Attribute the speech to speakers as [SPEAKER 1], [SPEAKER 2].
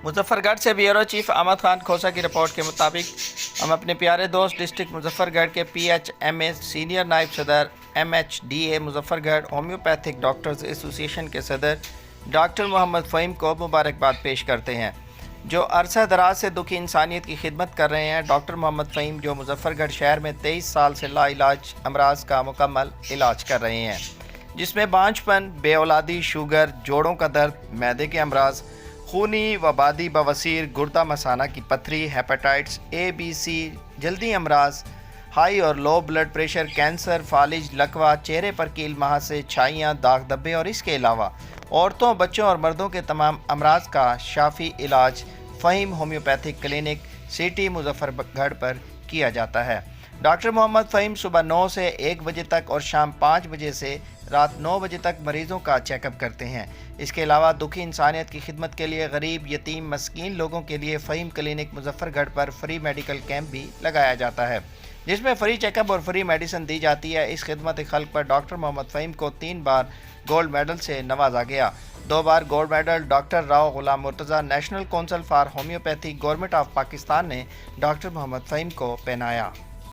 [SPEAKER 1] मुजफ्फरगढ़ से bureau chief Ahmad Khan खोसा की report के मुताबिक हम अपने प्यारे दोस्त डिस्ट्रिक्ट मुजफ्फरगढ़ के PHMA सीनियर नायब सदर MHDA Muzaffargarh homeopathic doctors association के सदर डॉक्टर मोहम्मद फ़हीम को मुबारकबाद पेश करते हैं, जो अरसा दराज से दुखी इंसानियत की खिदमत कर रहे हैं। डॉक्टर मोहम्मद फ़हीम जो मुजफ्फरगढ़ शहर में 23 साल से लाइलाज अमराज का मुकम्मल इलाज कर रहे हैं, जिसमें बांझपन, बेऔलादी, शुगर, जोड़ों का दर्द, मैदे के अमराज, खूनी वबादी बवासीर, गुर्दा मसाना की पथरी, हेपेटाइट्स A, B, C, जल्दी अमराज, हाई और लो ब्लड प्रेशर, कैंसर, फालिज, लकवा, चेहरे पर कील महासे, छाइयाँ, दाग धब्बे और इसके अलावा औरतों, बच्चों और मर्दों के तमाम अमराज का शाफी इलाज Faheem homeopathic clinic city Muzaffargarh पर किया जाता है। डॉक्टर मोहम्मद फ़हीम सुबह 9 से 1 बजे तक और शाम 5 बजे से रात 9 बजे तक मरीज़ों का चेकअप करते हैं। इसके अलावा दुखी इंसानियत की खिदमत के लिए गरीब, यतीम, मस्कीन लोगों के लिए फ़हीम क्लिनिक मुजफ्फरगढ़ पर फ्री मेडिकल कैंप भी लगाया जाता है, जिसमें फ्री चेकअप और फ्री मेडिसिन दी जाती है। इस खिदमत खल्क पर डॉक्टर मोहम्मद फ़हीम को 3 बार गोल्ड मेडल से नवाजा गया। 2 बार gold medal doctor Rao Ghulam Murtaza national council for homeopathy government of Pakistan ने डॉक्टर मोहम्मद फ़हीम को पहनाया।